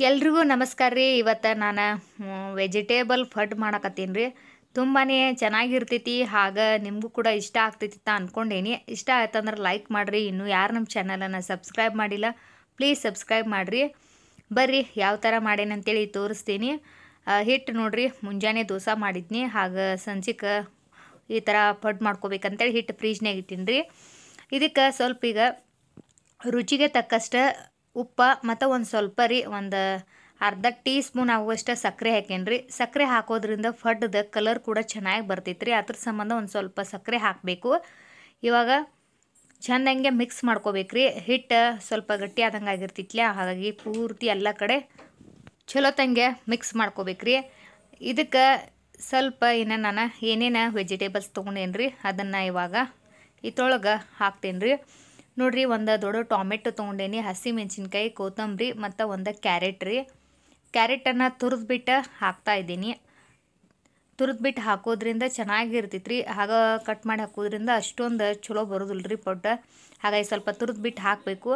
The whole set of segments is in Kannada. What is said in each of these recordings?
ಎಲ್ರಿಗೂ ನಮಸ್ಕಾರ ರೀ. ಇವತ್ತು ನಾನು ವೆಜಿಟೇಬಲ್ ಫಡ್ ಮಾಡಕತ್ತೀನಿ ರೀ. ತುಂಬಾ ಚೆನ್ನಾಗಿರ್ತೈತಿ, ಹಾಗ ನಿಮಗೂ ಕೂಡ ಇಷ್ಟ ಆಗ್ತೈತಿ ಅಂತ ಅಂದ್ಕೊಂಡೇನಿ. ಇಷ್ಟ ಆಯ್ತಂದ್ರೆ ಲೈಕ್ ಮಾಡಿರಿ. ಇನ್ನೂ ಯಾರು ನಮ್ಮ ಚಾನಲನ್ನು ಸಬ್ಸ್ಕ್ರೈಬ್ ಮಾಡಿಲ್ಲ ಪ್ಲೀಸ್ ಸಬ್ಸ್ಕ್ರೈಬ್ ಮಾಡಿರಿ. ಬರ್ರಿ ಯಾವ ಥರ ಮಾಡೇನಿ ಅಂತೇಳಿ ತೋರಿಸ್ತೀನಿ. ಹಿಟ್ಟು ನೋಡ್ರಿ, ಮುಂಜಾನೆ ದೋಸೆ ಮಾಡಿದ್ನಿ, ಹಾಗೆ ಸಂಜಿಗೆ ಈ ಥರ ಫಡ್ ಮಾಡ್ಕೋಬೇಕಂತೇಳಿ ಹಿಟ್ಟು ಫ್ರೀಜ್ನಾಗ ಇಟ್ಟೀನಿ ರೀ. ಇದಕ್ಕೆ ಸ್ವಲ್ಪ ಈಗ ರುಚಿಗೆ ತಕ್ಕಷ್ಟು ಉಪ್ಪು ಮತ್ತು ಒಂದು ಸ್ವಲ್ಪ ರೀ ಒಂದು ಅರ್ಧ ಟೀ ಸ್ಪೂನ್ ಆಗುವಷ್ಟು ಸಕ್ಕರೆ ಹಾಕೇನ್ರಿ. ಸಕ್ಕರೆ ಹಾಕೋದ್ರಿಂದ ಫಡ್ದ ಕಲರ್ ಕೂಡ ಚೆನ್ನಾಗಿ ಬರ್ತೈತೆ ರೀ. ಅದ್ರ ಸಂಬಂಧ ಒಂದು ಸ್ವಲ್ಪ ಸಕ್ಕರೆ ಹಾಕಬೇಕು. ಇವಾಗ ಚೆಂದಂಗೆ ಮಿಕ್ಸ್ ಮಾಡ್ಕೋಬೇಕ್ರಿ. ಹಿಟ್ಟು ಸ್ವಲ್ಪ ಗಟ್ಟಿ ಆದಂಗೆ ಆಗಿರ್ತೈತ್ಲ, ಹಾಗಾಗಿ ಪೂರ್ತಿ ಎಲ್ಲ ಕಡೆ ಚಲೋ ತಂಗೆ ಮಿಕ್ಸ್ ಮಾಡ್ಕೋಬೇಕ್ರಿ. ಇದಕ್ಕೆ ಸ್ವಲ್ಪ ನಾನು ಏನೇನು ವೆಜಿಟೇಬಲ್ಸ್ ತೊಗೊಂಡೇನ್ರಿ ಅದನ್ನು ಇವಾಗ ಇದ್ರೊಳಗೆ ಹಾಕ್ತೇನೆ ರೀ. ನೋಡಿರಿ, ಒಂದು ದೊಡ್ಡ ಟೊಮೆಟೊ ತೊಗೊಂಡೇನಿ, ಹಸಿ ಮೆಣಸಿನ್ಕಾಯಿ, ಕೊತ್ತಂಬರಿ ಮತ್ತು ಒಂದು ಕ್ಯಾರೆಟ್ ರೀ. ಕ್ಯಾರೆಟನ್ನು ತುರಿದ್ಬಿಟ್ಟು ಹಾಕ್ತಾಯಿದ್ದೀನಿ. ತುರಿದ್ಬಿಟ್ಟು ಹಾಕೋದ್ರಿಂದ ಚೆನ್ನಾಗಿರ್ತೈತೆ ರೀ. ಹಾಗೆ ಕಟ್ ಮಾಡಿ ಹಾಕೋದ್ರಿಂದ ಅಷ್ಟೊಂದು ಚಲೋ ಬರೋದಿಲ್ಲ ರೀ ಪೊಡ್ಡ. ಹಾಗಾಗಿ ಸ್ವಲ್ಪ ತುರಿದ್ಬಿಟ್ಟು ಹಾಕಬೇಕು.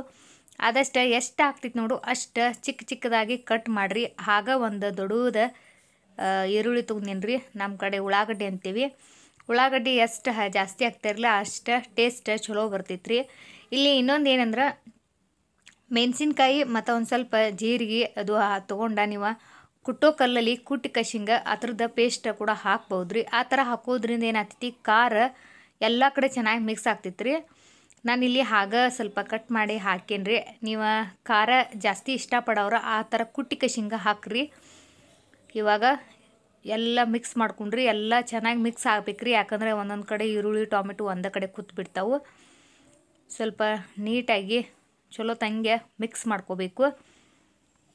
ಆದಷ್ಟು ಎಷ್ಟು ಆಗ್ತೈತೆ ನೋಡು ಅಷ್ಟು ಚಿಕ್ಕ ಚಿಕ್ಕದಾಗಿ ಕಟ್ ಮಾಡಿರಿ. ಆಗ ಒಂದು ದೊಡ್ಡದ ಈರುಳ್ಳಿ ತೊಗೊಂಡೇನಿ ರೀ. ನಮ್ಮ ಕಡೆ ಉಳ್ಳಾಗಡ್ಡಿ ಅಂತೀವಿ. ಉಳ್ಳಾಗಡ್ಡಿ ಎಷ್ಟು ಜಾಸ್ತಿ ಆಗ್ತಾಯಿರಲಿಲ್ಲ ಅಷ್ಟು ಟೇಸ್ಟ್ ಚಲೋ ಬರ್ತೈತೆ ರೀ. ಇಲ್ಲಿ ಇನ್ನೊಂದು ಏನಂದ್ರೆ ಮೆಣಸಿನ್ಕಾಯಿ ಮತ್ತು ಒಂದು ಸ್ವಲ್ಪ ಜೀರಿಗೆ ಅದು ತೊಗೊಂಡ ನೀವು ಕುಟ್ಟೋ ಕಲ್ಲಲ್ಲಿ ಕುಟ್ಟಿ ಕಶಿಂಗ ಅದ್ರದ್ದು ಪೇಸ್ಟ್ ಕೂಡ ಹಾಕ್ಬೋದು ರೀ. ಆ ಥರ ಹಾಕೋದ್ರಿಂದ ಏನಾಗ್ತೈತಿ, ಖಾರ ಎಲ್ಲ ಕಡೆ ಚೆನ್ನಾಗಿ ಮಿಕ್ಸ್ ಆಗ್ತೈತೆ ರೀ. ನಾನಿಲ್ಲಿ ಹಾಗೆ ಸ್ವಲ್ಪ ಕಟ್ ಮಾಡಿ ಹಾಕೇನಿ ರೀ. ನೀವು ಖಾರ ಜಾಸ್ತಿ ಇಷ್ಟಪಡೋರು ಆ ಥರ ಕುಟ್ಟಿ ಕಶಿಂಗ ಹಾಕ್ರಿ. ಇವಾಗ ಎಲ್ಲ ಮಿಕ್ಸ್ ಮಾಡ್ಕೊಂಡ್ರಿ, ಎಲ್ಲ ಚೆನ್ನಾಗಿ ಮಿಕ್ಸ್ ಆಗ್ಬೇಕ್ರಿ. ಯಾಕಂದರೆ ಒಂದೊಂದು ಕಡೆ ಈರುಳ್ಳಿ ಟೊಮೆಟೊ ಒಂದೇ ಕಡೆ ಕೂತ್ಬಿಡ್ತಾವೆ. ಸ್ವಲ್ಪ ನೀಟಾಗಿ ಚಲೋ ತಂಗೆ ಮಿಕ್ಸ್ ಮಾಡ್ಕೋಬೇಕು.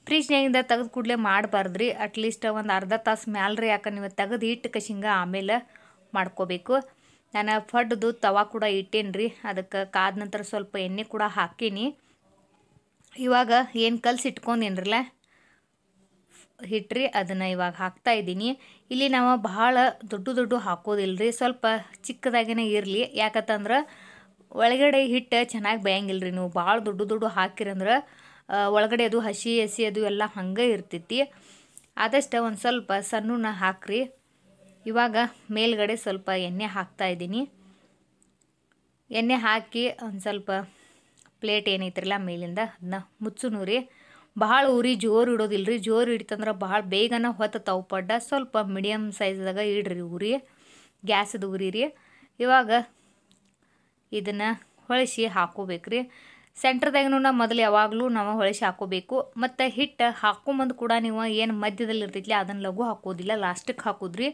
ಫ್ರಿಜ್ನಾಗಿಂದ ತೆಗೆದು ಕೂಡಲೇ ಮಾಡಬಾರ್ದ್ರಿ. ಅಟ್ಲೀಸ್ಟ್ ಒಂದು ಅರ್ಧ ತಾಸು ಮ್ಯಾಲ್ರಿ. ಯಾಕೆ ನೀವು ತೆಗೆದು ಇಟ್ಟು ಕಶಿಂಗ ಆಮೇಲೆ ಮಾಡ್ಕೋಬೇಕು. ನಾನು ಫಡ್ದು ತವಾ ಕೂಡ ಇಟ್ಟೇನಿ ರೀ. ಅದಕ್ಕೆ ಕಾದ ನಂತರ ಸ್ವಲ್ಪ ಎಣ್ಣೆ ಕೂಡ ಹಾಕೀನಿ. ಇವಾಗ ಏನು ಕಲಸಿಟ್ಕೊಂಡೇನ್ರಲ್ಲ ಹಿಟ್ರಿ, ಅದನ್ನು ಇವಾಗ ಹಾಕ್ತಾಯಿದ್ದೀನಿ. ಇಲ್ಲಿ ನಾವು ಭಾಳ ದೊಡ್ಡ ಹಾಕೋದಿಲ್ಲ ರೀ, ಸ್ವಲ್ಪ ಚಿಕ್ಕದಾಗೇ ಇರಲಿ. ಯಾಕಂತಂದ್ರೆ ಒಳಗಡೆ ಹಿಟ್ಟು ಚೆನ್ನಾಗಿ ಬೇಯಂಗಿಲ್ಲ ರೀ. ನೀವು ಭಾಳ ದೊಡ್ಡ ಹಾಕಿರಂದ್ರೆ ಒಳಗಡೆ ಅದು ಹಸಿ ಅದು ಎಲ್ಲ ಹಂಗೆ ಇರ್ತೈತಿ. ಆದಷ್ಟು ಒಂದು ಸ್ವಲ್ಪ ಸಣ್ಣನ ಹಾಕ್ರಿ. ಇವಾಗ ಮೇಲ್ಗಡೆ ಸ್ವಲ್ಪ ಎಣ್ಣೆ ಹಾಕ್ತಾಯಿದ್ದೀನಿ. ಎಣ್ಣೆ ಹಾಕಿ ಒಂದು ಸ್ವಲ್ಪ ಪ್ಲೇಟ್ ಏನೈತಿರಲ್ಲ ಮೇಲಿಂದ ಅದನ್ನ ಮುಚ್ಚುನು ರೀ. ಭಾಳ ಉರಿ ಜೋರು ಇಡೋದಿಲ್ಲ ರೀ. ಜೋರು ಇಡ್ತಂದ್ರೆ ಭಾಳ ಬೇಗನೆ ಹೊತ್ತತಾವು ಪಡ್ಡ. ಸ್ವಲ್ಪ ಮೀಡಿಯಮ್ ಸೈಜ್ದಾಗ ಇಡ್ರಿ ಉರಿ, ಗ್ಯಾಸದ ಉರಿ ರೀ. ಇವಾಗ ಇದನ್ನು ಹೊಳಿಸಿ ಹಾಕೋಬೇಕ್ರಿ. ಸೆಂಟ್ರದಾಗೂ ಮೊದಲು ಯಾವಾಗಲೂ ನಾವು ಹೊಳಿಸಿ ಹಾಕೋಬೇಕು. ಮತ್ತು ಹಿಟ್ಟು ಹಾಕೊಂಬಂದು ಕೂಡ ನೀವು ಏನು ಮಧ್ಯದಲ್ಲಿ ಇರ್ತೈತಿ ಅದನ್ನು ಲಘು ಹಾಕೋದಿಲ್ಲ, ಲಾಸ್ಟಿಗೆ ಹಾಕೋದ್ರಿ.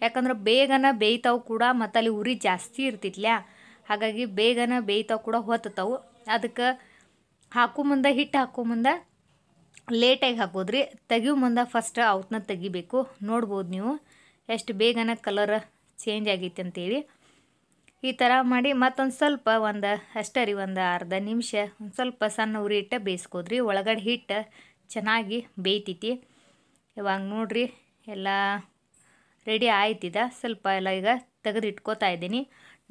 ಯಾಕಂದ್ರೆ ಬೇಗನೆ ಬೇಯ್ತಾವು ಕೂಡ, ಮತ್ತು ಅಲ್ಲಿ ಉರಿ ಜಾಸ್ತಿ ಇರ್ತೈತ್ಲ, ಹಾಗಾಗಿ ಬೇಗನೆ ಬೇಯ್ತಾವು ಕೂಡ ಹೊತ್ತತಾವು. ಅದಕ್ಕೆ ಹಿಟ್ಟು ಹಾಕೊಂಬಂದ ಲೇಟಾಗಿ ಹಾಕೋದ್ರಿ. ತೆಗಿಯೋ ಮುಂದೆ ಫಸ್ಟ್ ಅವತ್ತನ್ನ ತೆಗಿಬೇಕು. ನೋಡ್ಬೋದು ನೀವು ಎಷ್ಟು ಬೇಗನೆ ಕಲರ್ ಚೇಂಜ್ ಆಗೈತಿ ಅಂತೇಳಿ. ಈ ಥರ ಮಾಡಿ ಮತ್ತೊಂದು ಸ್ವಲ್ಪ ಅಷ್ಟೇ ರೀ, ಒಂದು ಅರ್ಧ ನಿಮಿಷ ಒಂದು ಸ್ವಲ್ಪ ಸಣ್ಣ ಉರಿ ಇಟ್ಟು ಬೇಯಿಸ್ಕೋದ್ರಿ. ಒಳಗಡೆ ಹಿಟ್ಟು ಚೆನ್ನಾಗಿ ಬೇಯ್ತೈತಿ. ಇವಾಗ ನೋಡ್ರಿ ಎಲ್ಲ ರೆಡಿ ಆಯ್ತಿದ. ಸ್ವಲ್ಪ ಎಲ್ಲ ಈಗ ತೆಗೆದು ಇಟ್ಕೋತಾ ಇದ್ದೀನಿ.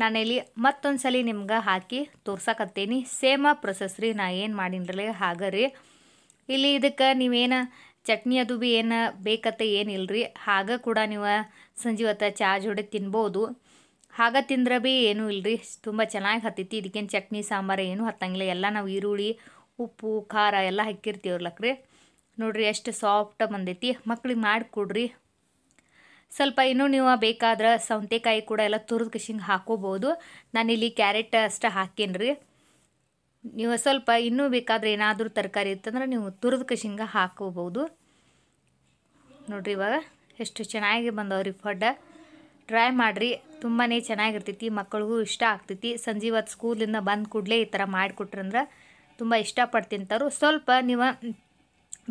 ನಾನಿಲ್ಲಿ ಮತ್ತೊಂದು ಸಲ ನಿಮ್ಗೆ ಹಾಕಿ ತೋರ್ಸಕತ್ತೀನಿ. ಸೇಮ ಪ್ರೊಸೆಸ್ ರೀ, ನಾ ಏನು ಮಾಡೀನಿರಲ್ಲ ಹಾಗೆ ರೀ. ಇಲ್ಲಿ ಇದಕ್ಕೆ ನೀವೇನು ಚಟ್ನಿ ಅದು ಭೀ ಏನು ಬೇಕತ್ತ ಏನಿಲ್ಲ ರೀ. ಹಾಗೆ ಕೂಡ ನೀವು ಸಂಜೆ ಹೊತ್ತು ಚಾ ಜೋಡಿ ತಿನ್ಬೋದು. ಹಾಗೆ ತಿಂದ್ರೆ ಭೀ ಏನೂ ಇಲ್ಲ ರೀ, ತುಂಬ ಚೆನ್ನಾಗಿ ಹತ್ತೈತಿ. ಇದಕ್ಕೇನು ಚಟ್ನಿ ಸಾಂಬಾರು ಏನೂ ಹತ್ತಂಗಿಲ್ಲ. ಎಲ್ಲ ನಾವು ಈರುಳ್ಳಿ ಉಪ್ಪು ಖಾರ ಎಲ್ಲ ಹಾಕಿರ್ತೀವಲ್ಲಕ್ರಿ. ನೋಡಿರಿ ಎಷ್ಟು ಸಾಫ್ಟ್ ಬಂದೈತಿ. ಮಕ್ಳಿಗೆ ಮಾಡಿಕೊಡ್ರಿ. ಸ್ವಲ್ಪ ಇನ್ನೂ ನೀವು ಬೇಕಾದ್ರೆ ಸೌತೆಕಾಯಿ ಕೂಡ ಎಲ್ಲ ತುರಿದು ಕಶಿಂಗೆ ಹಾಕೋಬೋದು. ನಾನಿಲ್ಲಿ ಕ್ಯಾರೆಟ್ ಅಷ್ಟೇ ಹಾಕೇನಿ ರೀ. ನೀವು ಸ್ವಲ್ಪ ಇನ್ನೂ ಬೇಕಾದರೆ ಏನಾದರೂ ತರಕಾರಿ ಇತ್ತಂದ್ರೆ ನೀವು ತುರಿದು ಕಶಿಂಗೆ ಹಾಕೋಬೋದು. ನೋಡಿರಿ ಇವಾಗ ಎಷ್ಟು ಚೆನ್ನಾಗಿ ಬಂದವ್ರಿ ಫಡ್ಡ. ಟ್ರೈ ಮಾಡಿರಿ, ತುಂಬಾ ಚೆನ್ನಾಗಿರ್ತೈತಿ. ಮಕ್ಕಳಿಗೂ ಇಷ್ಟ ಆಗ್ತೈತಿ. ಸಂಜೆ ಹೊತ್ತು ಸ್ಕೂಲಿಂದ ಬಂದ ಕೂಡಲೇ ಈ ಥರ ಮಾಡಿಕೊಟ್ರಂದ್ರೆ ತುಂಬ ಇಷ್ಟಪಟ್ಟು ತಿಂತಾರು. ಸ್ವಲ್ಪ ನೀವು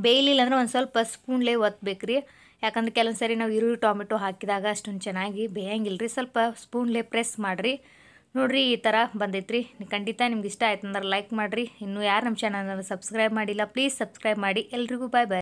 ಬೇಯಲಿಲ್ಲ ಅಂದ್ರೆ ಒಂದು ಸ್ವಲ್ಪ ಸ್ಪೂನ್ಲೇ ಒತ್ತಬೇಕ್ರಿ. ಯಾಕಂದ್ರೆ ಕೆಲವೊಂದು ಸರಿ ನಾವು ಈರುಳ್ಳಿ ಟೊಮೆಟೊ ಹಾಕಿದಾಗ ಅಷ್ಟೊಂದು ಚೆನ್ನಾಗಿ ಬೇಯಂಗಿಲ್ಲ ರೀ. ಸ್ವಲ್ಪ ಸ್ಪೂನ್ಲೇ ಪ್ರೆಸ್ ಮಾಡಿರಿ. ನೋಡಿರಿ ಈ ಥರ ಬಂದೈತ್ರಿ. ಖಂಡಿತ ನಿಮ್ಗೆ ಇಷ್ಟ ಆಯ್ತು ಅಂದ್ರೆ ಲೈಕ್ ಮಾಡಿರಿ. ಇನ್ನೂ ಯಾರು ನಮ್ಮ ಚಾನಲನ್ನು ಸಬ್ಸ್ಕ್ರೈಬ್ ಮಾಡಿಲ್ಲ ಪ್ಲೀಸ್ ಸಬ್ಸ್ಕ್ರೈಬ್ ಮಾಡಿ. ಎಲ್ರಿಗೂ ಬಾಯ್ ಬಾಯ್.